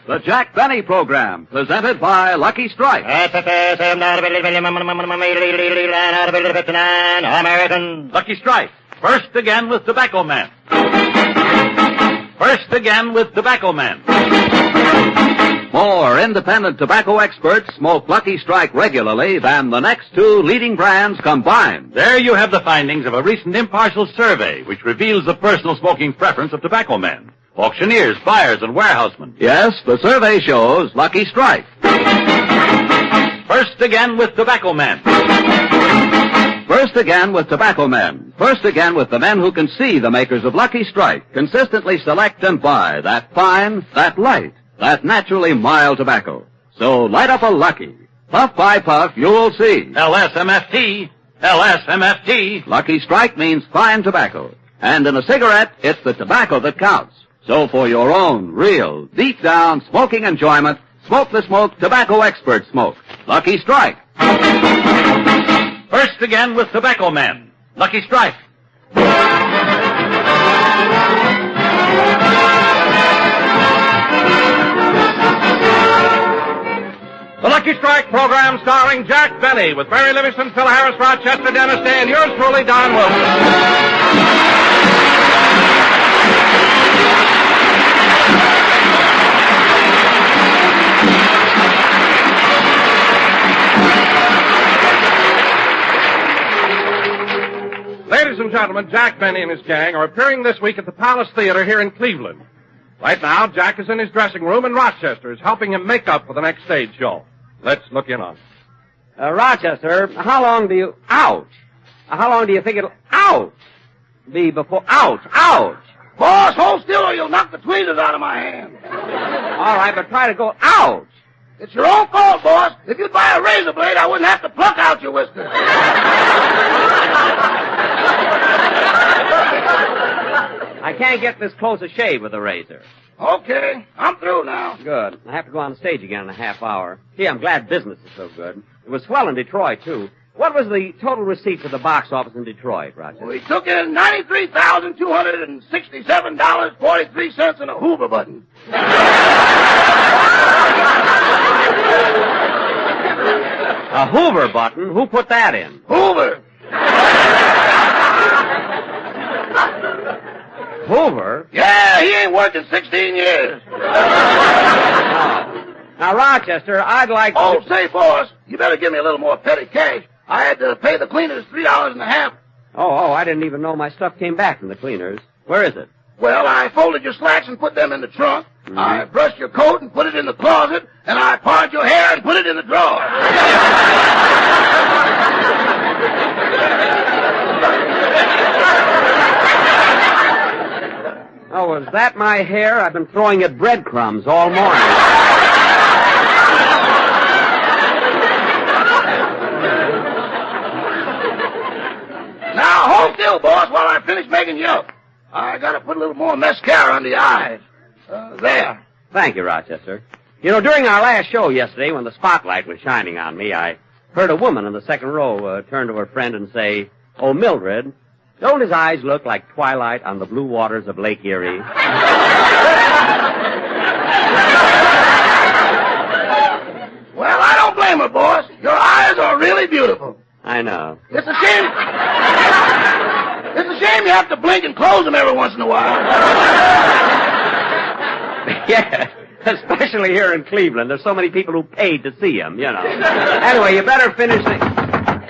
The Jack Benny Program, presented by Lucky Strike. American. Lucky Strike, first again with Tobacco Man. First again with Tobacco Man. More independent tobacco experts smoke Lucky Strike regularly than the next two leading brands combined. There you have the findings of a recent impartial survey which reveals the personal smoking preference of tobacco men, auctioneers, buyers, and warehousemen. Yes, the survey shows Lucky Strike. First again with Tobacco Man. First again with Tobacco Men. First again with the men who can see the makers of Lucky Strike consistently select and buy that fine, that light, that naturally mild tobacco. So light up a Lucky. Puff by puff, you'll see. LSMFT. LSMFT. Lucky Strike means fine tobacco. And in a cigarette, it's the tobacco that counts. So for your own, real, deep down smoking enjoyment, smoke the smoke tobacco expert smoke. Lucky Strike. First again with Tobacco Man. Lucky Strike. The Lucky Strike program starring Jack Benny with Barry Livingston, Phil Harris, Rochester, Dennis Day, and yours truly, Don Wilson. Ladies and gentlemen, Jack Benny and his gang are appearing this week at the Palace Theater here in Cleveland. Right now, Jack is in his dressing room, and Rochester is helping him make up for the next stage show. Let's look in on it. Rochester, how long do you... Ouch! How long do you think it'll... Ouch! Be before... Ouch! Ouch! Boss, hold still or you'll knock the tweezers out of my hand. All right, but try to go... Ouch! It's your own fault, boss. If you'd buy a razor blade, I wouldn't have to pluck out your whiskers. I can't get this close a shave with a razor. Okay, I'm through now. Good. I have to go on stage again in a half hour. Gee, I'm glad business is so good. It was swell in Detroit, too. What was the total receipt for the box office in Detroit, Roger? We took in $93,267.43 in a Hoover button. A Hoover button? Who put that in? Hoover. Hoover? Yeah, he ain't worked in 16 years. Now, Rochester, I'd like to... Oh, say, boss, you better give me a little more petty cash. I had to pay the cleaners $3.50. Oh, I didn't even know my stuff came back from the cleaners. Where is it? Well, I folded your slacks and put them in the trunk. Mm-hmm. I brushed your coat and put it in the closet. And I parted your hair and put it in the drawer. Oh, was that my hair? I've been throwing it breadcrumbs all morning. Now, hold still, boss, while I finish making you up. I gotta put a little more mascara on the eyes. There. Thank you, Rochester. You know, during our last show yesterday, when the spotlight was shining on me, I heard a woman in the second row turn to her friend and say, "Oh, Mildred, don't his eyes look like twilight on the blue waters of Lake Erie?" Well, I don't blame her, boss. Your eyes are really beautiful. I know. It's a shame. It's a shame you have to blink and close them every once in a while. Yeah, especially here in Cleveland. There's so many people who paid to see him, you know. Anyway, you better finish the...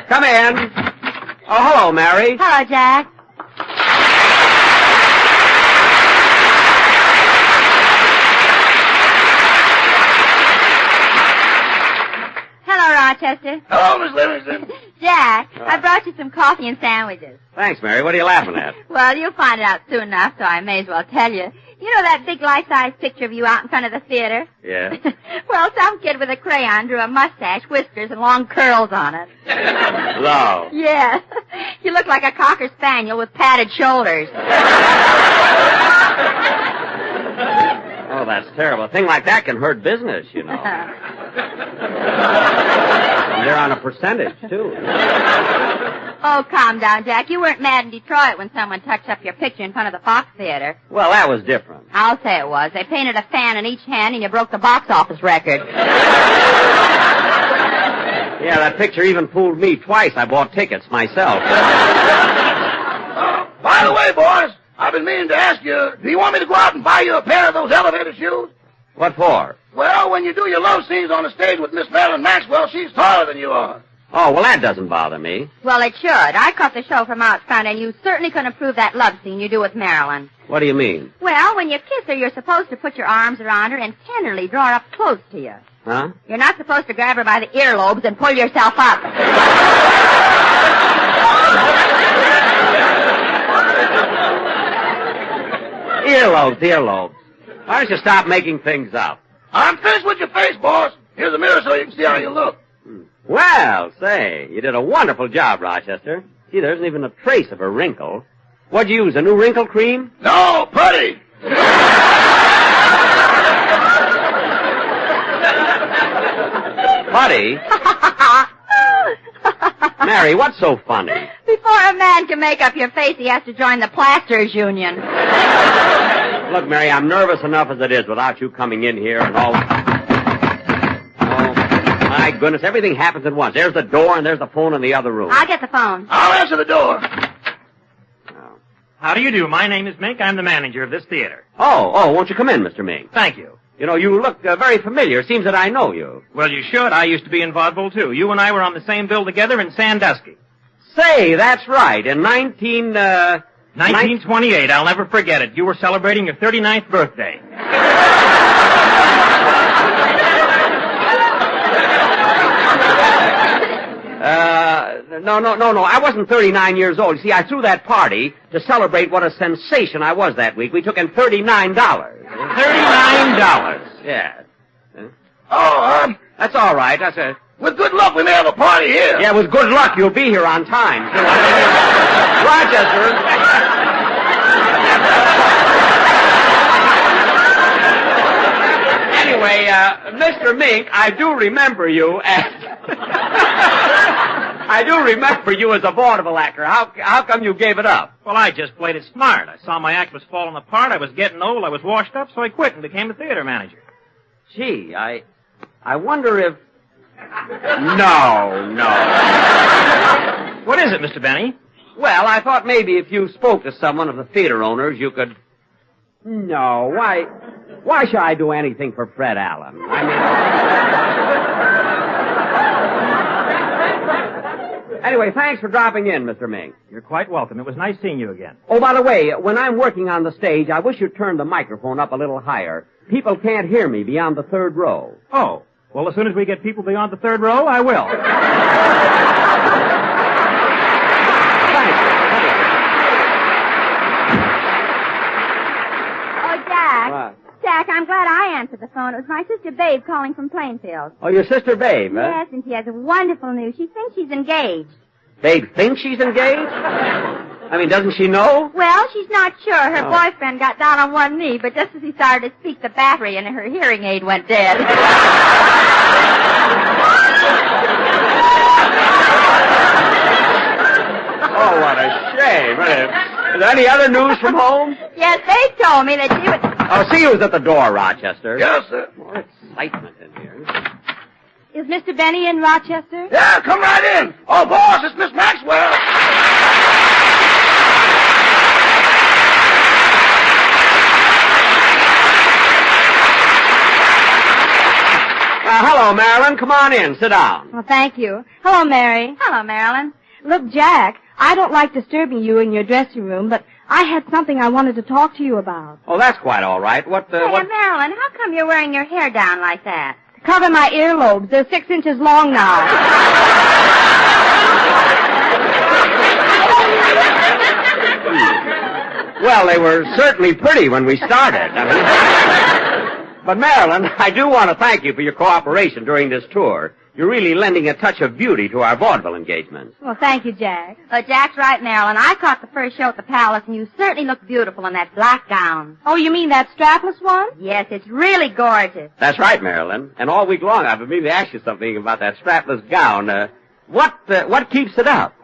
Come in. Oh, hello, Mary. Hello, Jack. Hello, Rochester. Hello, Miss Livingston. Jack, I brought you some coffee and sandwiches. Thanks, Mary. What are you laughing at? Well, you'll find it out soon enough, so I may as well tell you. You know that big life-size picture of you out in front of the theater? Yeah. Well, some kid with a crayon drew a mustache, whiskers, and long curls on it. No. Yeah. You look like a Cocker Spaniel with padded shoulders. Oh, that's terrible. A thing like that can hurt business, you know. And they're on a percentage, too. Oh, calm down, Jack. You weren't mad in Detroit when someone touched up your picture in front of the Fox Theater. Well, that was different. I'll say it was. They painted a fan in each hand and you broke the box office record. Yeah, that picture even fooled me twice. I bought tickets myself. By the way, boys, I've been meaning to ask you, do you want me to go out and buy you a pair of those elevator shoes? What for? Well, when you do your love scenes on the stage with Miss Marilyn Maxwell, she's taller than you are. Oh, well, that doesn't bother me. Well, it should. I caught the show from out front, and you certainly can improve that love scene you do with Marilyn. What do you mean? Well, when you kiss her, you're supposed to put your arms around her and tenderly draw her up close to you. Huh? You're not supposed to grab her by the earlobes and pull yourself up. Earlobes. Why don't you stop making things up? I'm finished with your face, boss. Here's a mirror so you can see how you look. Well, say, you did a wonderful job, Rochester. See, there isn't even a trace of a wrinkle. What'd you use, a new wrinkle cream? No, putty. Putty? Mary, what's so funny? Before a man can make up your face, he has to join the Plasters Union. Look, Mary, I'm nervous enough as it is without you coming in here and all... My goodness, everything happens at once. There's the door and there's the phone in the other room. I'll get the phone. I'll answer the door. How do you do? My name is Mink. I'm the manager of this theater. Oh, won't you come in, Mr. Mink? Thank you. You know, you look very familiar. It seems that I know you. Well, you should. I used to be in vaudeville, too. You and I were on the same bill together in Sandusky. Say, that's right. In 1928. I'll never forget it. You were celebrating your 39th birthday. No. I wasn't 39 years old. You see, I threw that party to celebrate what a sensation I was that week. We took in $39. $39? Yes. Oh, That's all right. That's it. with good luck, we may have a party here. Yeah, with good luck, you'll be here on time. Rochester. Anyway, Mr. Mink, I do remember you as... I do remember you as a vaudeville actor. How come you gave it up? Well, I just played it smart. I saw my act was falling apart. I was getting old. I was washed up, so I quit and became a theater manager. Gee, I wonder if... No. What is it, Mr. Benny? Well, I thought maybe if you spoke to someone of the theater owners, you could... No, why should I do anything for Fred Allen? Anyway, thanks for dropping in, Mr. Mink. You're quite welcome. It was nice seeing you again. Oh, by the way, when I'm working on the stage, I wish you'd turn the microphone up a little higher. People can't hear me beyond the third row. Oh. Well, as soon as we get people beyond the third row, I will. Thank you. Oh, Jack. What? Jack, I'm glad I answered the phone. It was my sister Babe calling from Plainfield. Oh, your sister Babe, huh? Yes, and she has wonderful news. She thinks she's engaged. Babe thinks she's engaged? I mean, doesn't she know? Well, she's not sure. Her boyfriend got down on one knee, but just as he started to speak, the battery in her hearing aid went dead. Oh, what a shame. Is there any other news from home? Yes, they told me that she would... Oh, see who's at the door, Rochester. Yes, sir. More excitement in here. Is Mr. Benny in Rochester? Yeah, come right in. Oh, boss, it's Miss Maxwell. Hello, Marilyn. Come on in. Sit down. Well, thank you. Hello, Mary. Hello, Marilyn. Look, Jack, I don't like disturbing you in your dressing room, but I had something I wanted to talk to you about. Oh, that's quite all right. What? Marilyn, how come you're wearing your hair down like that? To cover my earlobes. They're 6 inches long now. Well, they were certainly pretty when we started. But, Marilyn, I do want to thank you for your cooperation during this tour. You're really lending a touch of beauty to our vaudeville engagements. Well, thank you, Jack. Jack's right, Marilyn. I caught the first show at the Palace, and you certainly look beautiful in that black gown. Oh, you mean that strapless one? Yes, it's really gorgeous. That's right, Marilyn. And all week long I've been meaning to ask you something about that strapless gown. What keeps it up?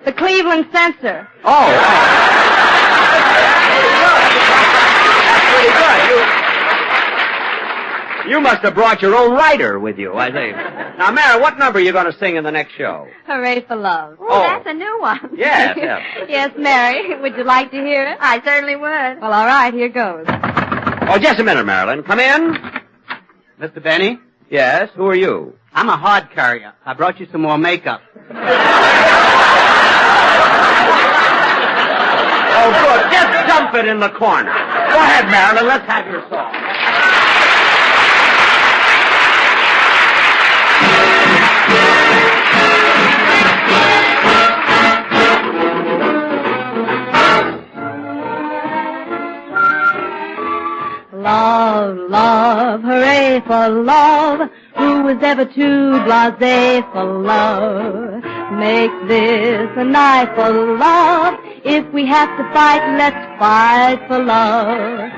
The Cleveland Censor. Oh. That's pretty good. You must have brought your own writer with you, I think. Now, Mary, what number are you going to sing in the next show? Hooray for Love. Oh, that's a new one. Yes, yes. Yes, Mary. Would you like to hear it? I certainly would. Well, all right, here goes. Oh, just a minute, Marilyn. Come in. Mr. Benny, Yes, who are you? I'm a hard carrier. I brought you some more makeup. Oh, good. Just dump it in the corner. Go ahead, Marilyn. Let's have your song. Love, love, hooray for love. Who was ever too blasé for love? Make this a night for love. If we have to fight, let's fight for love.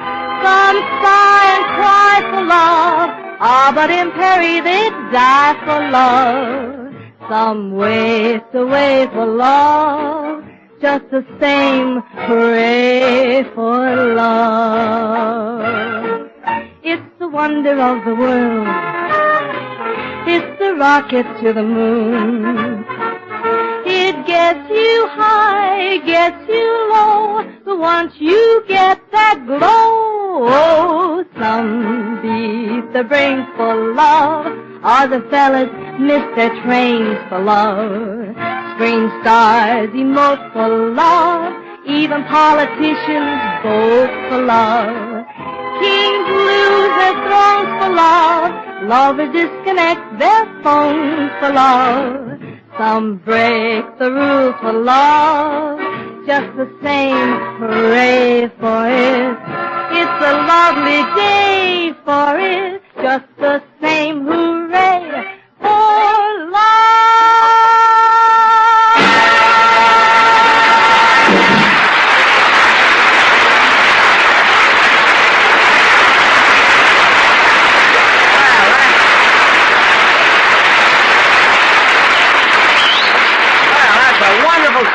Some sigh and cry for love. Ah, but in Perry they'd die for love. Some waste away for love. Just the same, hooray for love. It's the wonder of the world. It's the rocket to the moon. It gets you high, gets you low, but once you get that glow, some beat the brains for love, other fellas miss their trains for love. Screen stars emote for love, even politicians vote for love. Kings lose their thrones for love, lovers disconnect their phones for love. Some break the rules for love, just the same, hooray for it. It's a lovely day for it, just the same, hooray for love.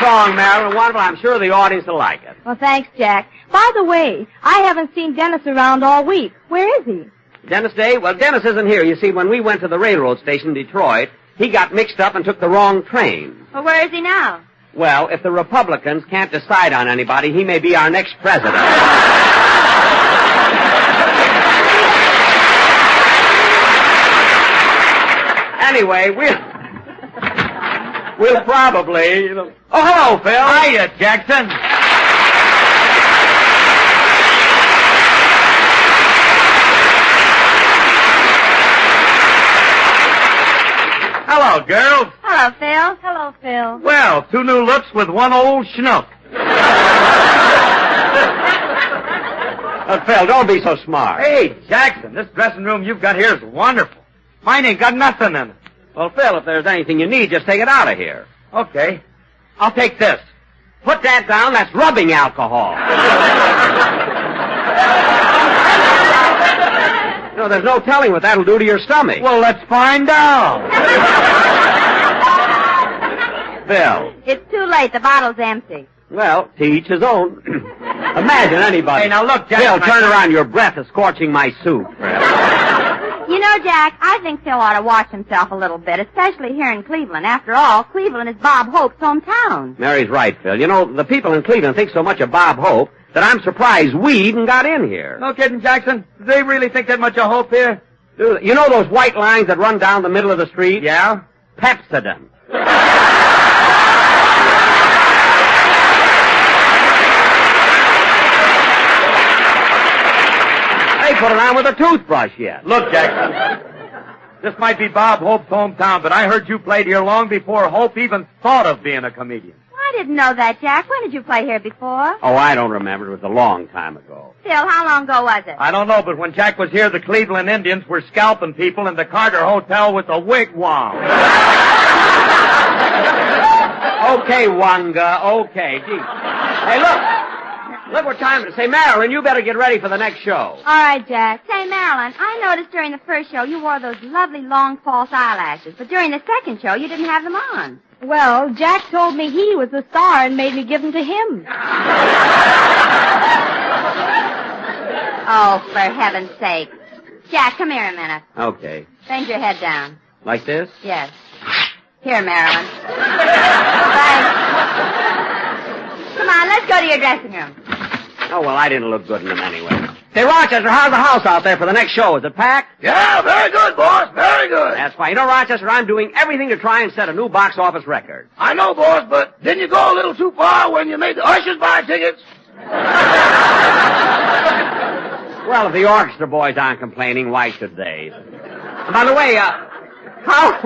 Song, Marilyn. Wonderful. I'm sure the audience will like it. Well, thanks, Jack. By the way, I haven't seen Dennis around all week. Where is he? Dennis Day? Well, Dennis isn't here. You see, when we went to the railroad station in Detroit, he got mixed up and took the wrong train. Well, where is he now? Well, if the Republicans can't decide on anybody, he may be our next president. Anyway, we'll probably... Oh, hello, Phil. Hiya, Jackson. Hello, girls. Hello, Phil. Hello, Phil. Well, two new looks with one old schnook. Phil, don't be so smart. Hey, Jackson, this dressing room you've got here is wonderful. Mine ain't got nothing in it. Well, Phil, if there's anything you need, just take it out of here. Okay. I'll take this. Put that down. That's rubbing alcohol. No, there's no telling what that'll do to your stomach. Well, let's find out. Phil. It's too late. The bottle's empty. Well, to each his own. Imagine anybody. Hey, now look, Jack. Phil, turn around. Your breath is scorching my suit. You know, Jack, I think Phil ought to watch himself a little bit, especially here in Cleveland. After all, Cleveland is Bob Hope's hometown. Mary's right, Phil. You know, the people in Cleveland think so much of Bob Hope that I'm surprised we even got in here. No kidding, Jackson. Do they really think that much of Hope here? You know those white lines that run down the middle of the street? Yeah? Pepsodent. They put it on with a toothbrush yet. Look, Jackson. This might be Bob Hope's hometown, but I heard you played here long before Hope even thought of being a comedian. I didn't know that, Jack. When did you play here before? Oh, I don't remember. It was a long time ago. Phil, how long ago was it? I don't know, but when Jack was here, the Cleveland Indians were scalping people, and the Carter Hotel was a wigwam. Okay, Wanga. Okay. Gee. Hey, look. Look what time it is. Say, Marilyn, you better get ready for the next show. All right, Jack. Say, Marilyn, I noticed during the first show you wore those lovely long false eyelashes, but during the second show you didn't have them on. Well, Jack told me he was the star and made me give them to him. Oh, for heaven's sake. Jack, come here a minute. Okay. Bend your head down. Like this? Yes. Here, Marilyn. Thanks. Come on, let's go to your dressing room. Oh, well, I didn't look good in them anyway. Say, Rochester, how's the house out there for the next show? Is it packed? Yeah, very good, boss. Very good. That's fine. You know, Rochester, I'm doing everything to try and set a new box office record. I know, boss, but didn't you go a little too far when you made the ushers buy tickets? Well, if the orchestra boys aren't complaining, why should they? And by the way, how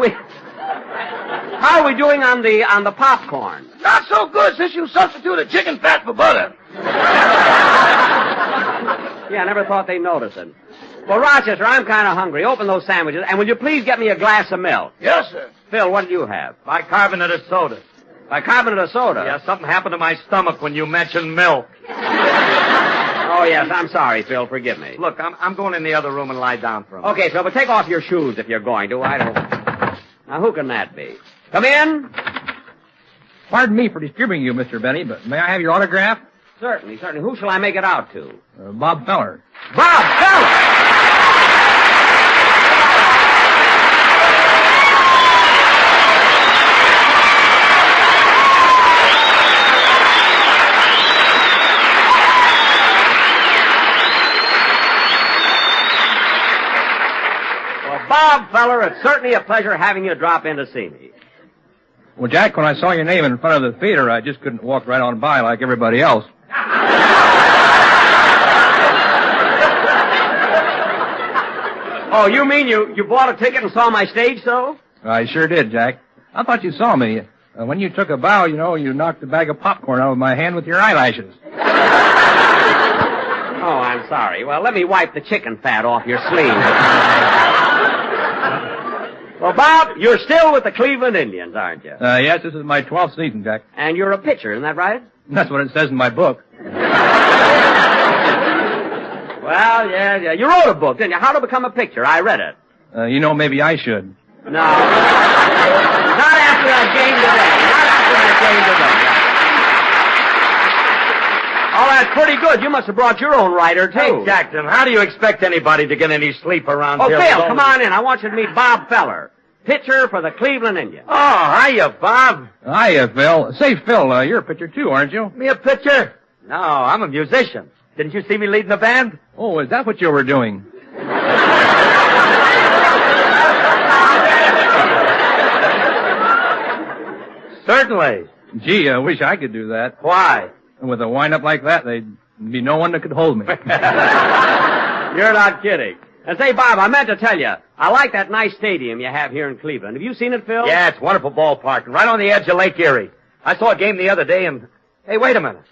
are we doing on the popcorn? Not so good since you substituted chicken fat for butter. Yeah, I never thought they'd notice it. Well, Rochester, I'm kind of hungry. Open those sandwiches, and will you please get me a glass of milk? Yes, sir. Phil, what did you have? Bicarbonate of soda. Bicarbonate of soda? Yeah, something happened to my stomach when you mentioned milk. Oh, yes, I'm sorry, Phil. Forgive me. Look, I'm going in the other room and lie down for a minute. Okay, Phil, but take off your shoes if you're going to. I don't... Now, who can that be? Come in. Pardon me for disturbing you, Mr. Benny, but may I have your autograph? Certainly. Who shall I make it out to? Bob Feller. Bob Feller! Bob Feller, it's certainly a pleasure having you drop in to see me. Well, Jack, when I saw your name in front of the theater, I just couldn't walk right on by like everybody else. Oh, you mean you bought a ticket and saw my stage show? I sure did, Jack. I thought you saw me. When you took a bow, you knocked a bag of popcorn out of my hand with your eyelashes. Oh, I'm sorry. Well, let me wipe the chicken fat off your sleeve. Well, Bob, you're still with the Cleveland Indians, aren't you? Yes, this is my 12th season, Jack. And you're a pitcher, isn't that right? That's what it says in my book. Well, yeah. You wrote a book, didn't you? How to Become a Pitcher. I read it. Maybe I should. No. Not after that game today. Oh, that's pretty good. You must have brought your own writer, too. Hey, Jackson, how do you expect anybody to get any sleep around here? Oh, Phil, come on in. I want you to meet Bob Feller, pitcher for the Cleveland Indians. Oh, hiya, Bob. Hiya, Phil. Say, Phil, you're a pitcher, too, aren't you? Me a pitcher? No, I'm a musician. Didn't you see me leading the band? Oh, is that what you were doing? Certainly. Gee, I wish I could do that. Why? With a wind-up like that, there'd be no one that could hold me. You're not kidding. And say, Bob, I meant to tell you, I like that nice stadium you have here in Cleveland. Have you seen it, Phil? Yeah, it's a wonderful ballpark, right on the edge of Lake Erie. I saw a game the other day and... Hey, wait a minute.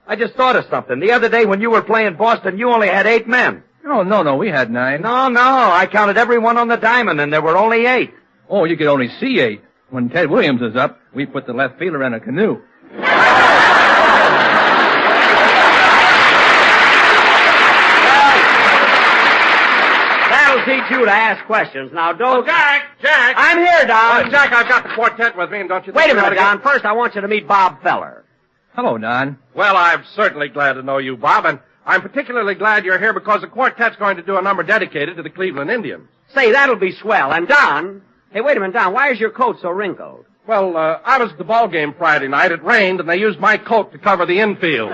I just thought of something. The other day when you were playing Boston, you only had 8 men. Oh, no, we had 9. No, I counted everyone on the diamond, and there were only 8. Oh, you could only see 8. When Ted Williams is up, we put the left fielder in a canoe. That'll teach you to ask questions. Now, don't... Jack! I'm here, Don. Jack, I've got the quartet with me, and don't you think... Wait a minute, Don. First, I want you to meet Bob Feller. Hello, Don. Well, I'm certainly glad to know you, Bob, and I'm particularly glad you're here because the quartet's going to do a number dedicated to the Cleveland Indians. Say, that'll be swell. And Don... Hey, wait a minute, Don. Why is your coat so wrinkled? Well, I was at the ball game Friday night. It rained, and they used my coat to cover the infield.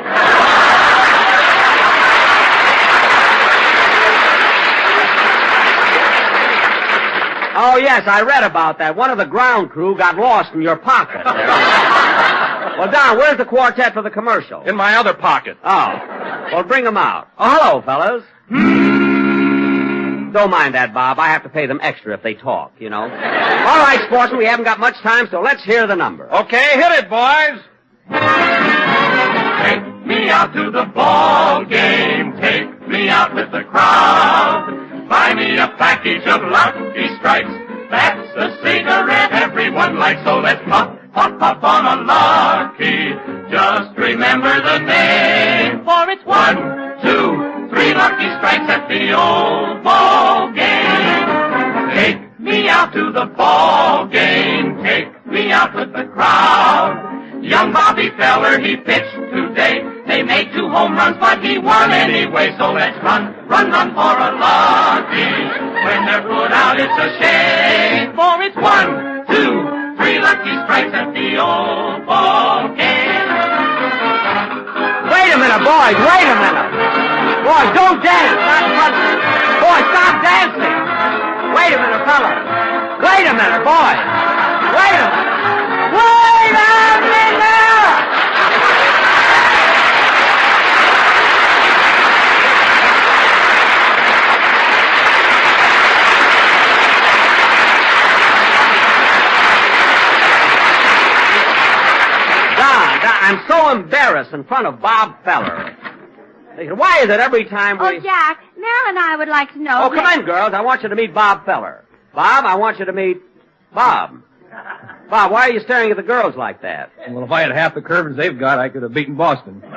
Oh, yes, I read about that. One of the ground crew got lost in your pocket. Well, Don, where's the quartet for the commercial? In my other pocket. Oh. Well, bring them out. Oh, hello, fellas. Don't mind that, Bob. I have to pay them extra if they talk, you know. All right, sportsmen, we haven't got much time, so let's hear the number. Okay, hit it, boys. Take me out to the ball game. Take me out with the crowd. Buy me a package of Lucky Strikes. That's a cigarette everyone likes, so let's pop on a Lucky. Just remember the name. For it's 1, 2, 3 lucky strikes at the old ball game. Take me out to the ball game. Take me out with the crowd. Young Bobby Feller, he pitched today. They made 2 home runs, but he won anyway. So let's run, run, run for a lucky. When they're put out, it's a shame. For it's 1, 2, 3 lucky strikes at the old ball game. Wait a minute, boys. Wait a minute. Boys, don't dance. Boys, stop dancing. Wait a minute, fellas. Wait a minute, boys. Wait a minute. Wait a minute! I'm so embarrassed in front of Bob Feller. Why is it every time we... Oh, Jack, Marilyn and I would like to know... Oh, come in, girls. I want you to meet Bob Feller. Bob, I want you to meet Bob. Bob, why are you staring at the girls like that? Well, if I had half the curves they've got, I could have beaten Boston. Very good,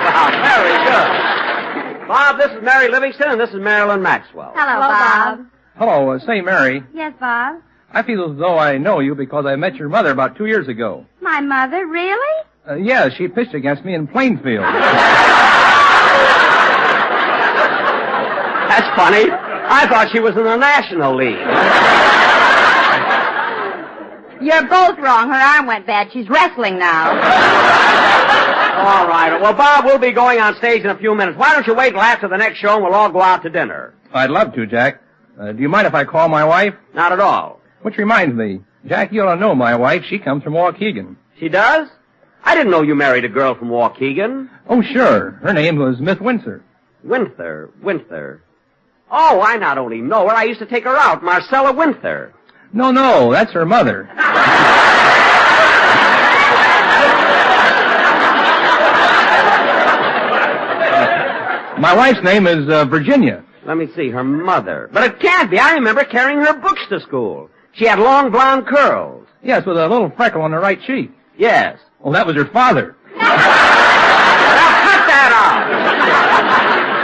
Bob. Very good. Bob, this is Mary Livingston, and this is Marilyn Maxwell. Hello, Bob. Hello, say, Mary, Yes, Bob. I feel as though I know you because I met your mother about 2 years ago. My mother, really? Yeah, she pitched against me in Plainfield. That's funny. I thought she was in the National League. You're both wrong. Her arm went bad. She's wrestling now. All right. Well, Bob, we'll be going on stage in a few minutes. Why don't you wait until after the next show and we'll all go out to dinner? I'd love to, Jack. Do you mind if I call my wife? Not at all. Which reminds me, Jack, you ought to know my wife. She comes from Waukegan. She does? I didn't know you married a girl from Waukegan. Oh, sure. Her name was Miss Windsor. Winther. Oh, I not only know her, I used to take her out, Marcella Winther. No, that's her mother. My wife's name is Virginia. Let me see, her mother. But it can't be. I remember carrying her books to school. She had long blonde curls. Yes, with a little freckle on the right cheek. Yes. Oh, that was her father. Now cut that out.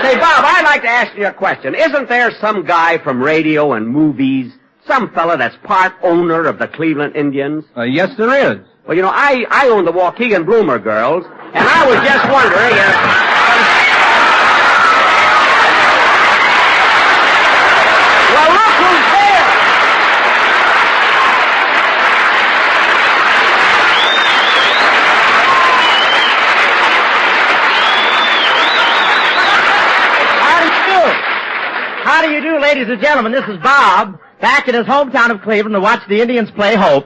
Say, Bob, I'd like to ask you a question. Isn't there some guy from radio and movies, some fella that's part owner of the Cleveland Indians? Yes, there is. Well, you know, I own the Waukegan Bloomer girls, and I was just wondering if... Well, look who's there! How do you do, ladies and gentlemen? This is Bob, back in his hometown of Cleveland to watch the Indians play Hope.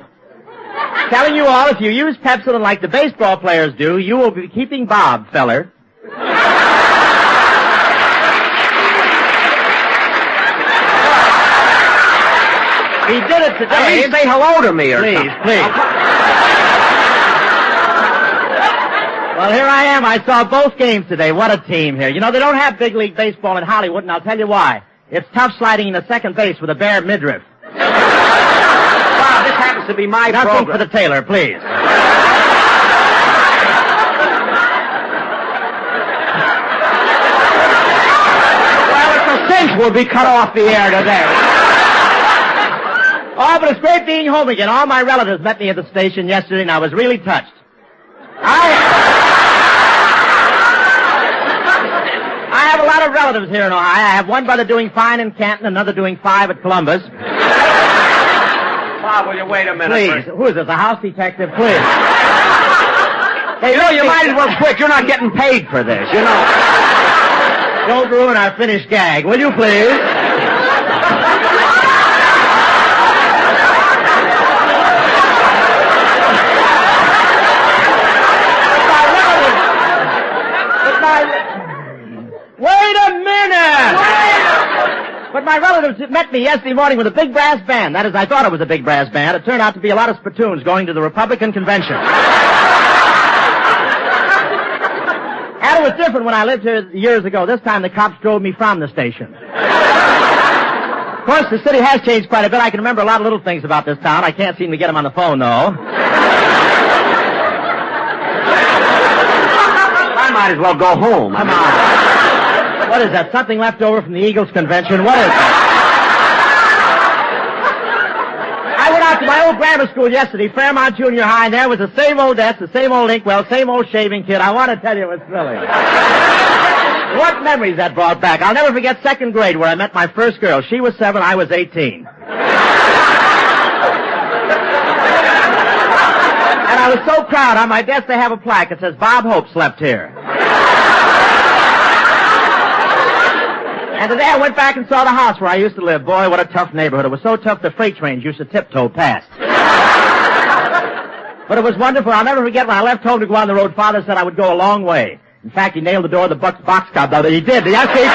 Telling you all, if you use Pepsodent like the baseball players do, you will be keeping Bob, feller. He did it today. At least say hello to me or something. Please. Well, here I am. I saw both games today. What a team here. You know, they don't have big league baseball in Hollywood, and I'll tell you why. It's tough sliding into second base with a bare midriff. Bob, this happens to be my Nothing program. for the tailor, please. Well, it's a cinch we'll be cut off the air today. Oh, but it's great being home again. All my relatives met me at the station yesterday, and I was really touched. I have a lot of relatives here in Ohio. I have one brother doing fine in Canton, another doing 5 at Columbus. Bob, will you wait a minute? Please. Who is this, a house detective? Please. Hey, you know, you might as well quit. You're not getting paid for this, you know. Don't ruin our finished gag, will you, please? Wait a minute! But my relatives met me yesterday morning with a big brass band. That is, I thought it was a big brass band. It turned out to be a lot of spittoons going to the Republican convention. And it was different when I lived here years ago. This time the cops drove me from the station. course, the city has changed quite a bit. I can remember a lot of little things about this town. I can't seem to get them on the phone, though. I might as well go home. Come on. What is that? Something left over from the Eagles convention? What is that? I went out to my old grammar school yesterday, Fairmont Junior High, and there was the same old desk, the same old inkwell, same old shaving kit. I want to tell you it was thrilling. What memories that brought back. I'll never forget second grade where I met my first girl. She was 7, I was 18. And I was so proud. On my desk they have a plaque that says, Bob Hope slept here. And today I went back and saw the house where I used to live. Boy, what a tough neighborhood. It was so tough the freight trains used to tiptoe past. But it was wonderful. I'll never forget when I left home to go on the road, Father said I would go a long way. In fact, he nailed the door of the box cop the other day. He did. Yes, he did.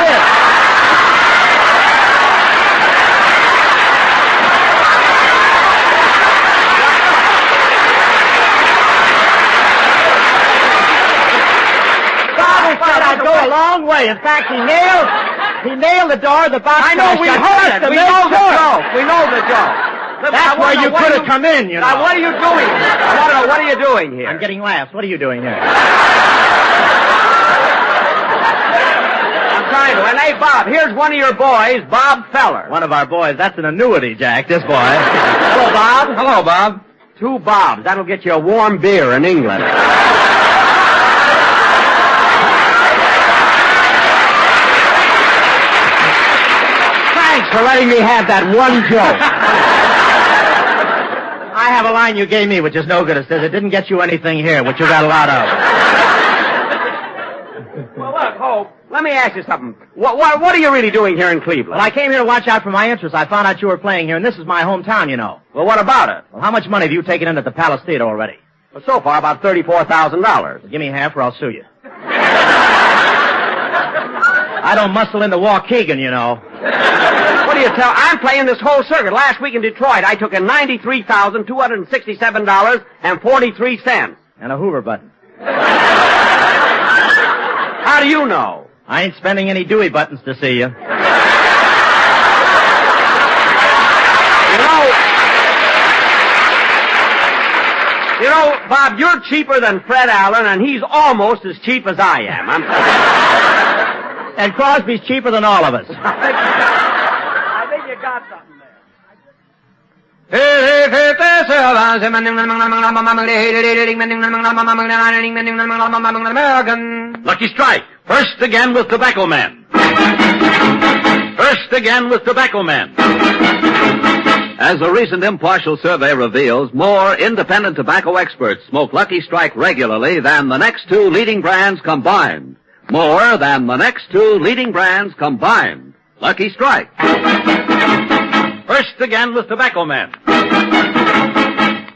Father said I'd go a long way. In fact, he nailed the door of the box. I know, we heard it. We know the joke. We know the joke. That's where you could have come in, you know. Now, what are you doing here? I want to know, what are you doing here? I'm getting laughs. What are you doing here? I'm trying to. And hey, Bob, here's one of your boys, Bob Feller. One of our boys. That's an annuity, Jack, this boy. Hello, Bob. Hello, Bob. 2 Bobs. That'll get you a warm beer in England. Thanks for letting me have that one joke. I have a line you gave me which is no good. It says, it didn't get you anything here, which you got a lot of. Well, look, Hope, let me ask you something. What are you really doing here in Cleveland? Well, I came here to watch out for my interests. I found out you were playing here, and this is my hometown, you know. Well, what about it? Well, how much money have you taken in at the Palace Theater already? Well, so far, about $34,000. Well, give me half or I'll sue you. I don't muscle into Waukegan, you know. What do you tell? I'm playing this whole circuit. Last week in Detroit, I took in $93,267.43. And a Hoover button. How do you know? I ain't spending any Dewey buttons to see you. You know, Bob, you're cheaper than Fred Allen, and he's almost as cheap as I am. And Crosby's cheaper than all of us. I think you got something there. Lucky Strike. First again with Tobacco Man. First again with Tobacco Man. As a recent impartial survey reveals, more independent tobacco experts smoke Lucky Strike regularly than the next 2 leading brands combined. More than the next 2 leading brands combined. Lucky Strike. First again with Tobacco Man.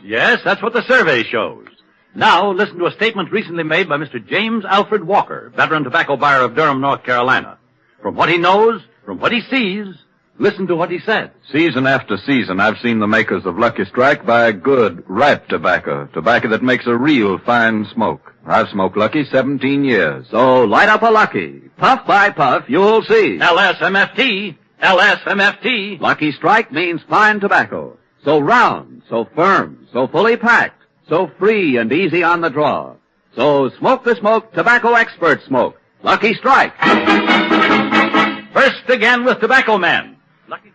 Yes, that's what the survey shows. Now, listen to a statement recently made by Mr. James Alfred Walker, veteran tobacco buyer of Durham, North Carolina. From what he knows, from what he sees, listen to what he said. Season after season, I've seen the makers of Lucky Strike buy good, ripe tobacco that makes a real fine smoke. I've smoked Lucky 17 years. So light up a Lucky. Puff by puff, you'll see. LSMFT. LSMFT. Lucky Strike means fine tobacco. So round, so firm, so fully packed, so free and easy on the draw. So smoke the smoke tobacco experts smoke. Lucky Strike. First again with Tobacco Man. Lucky.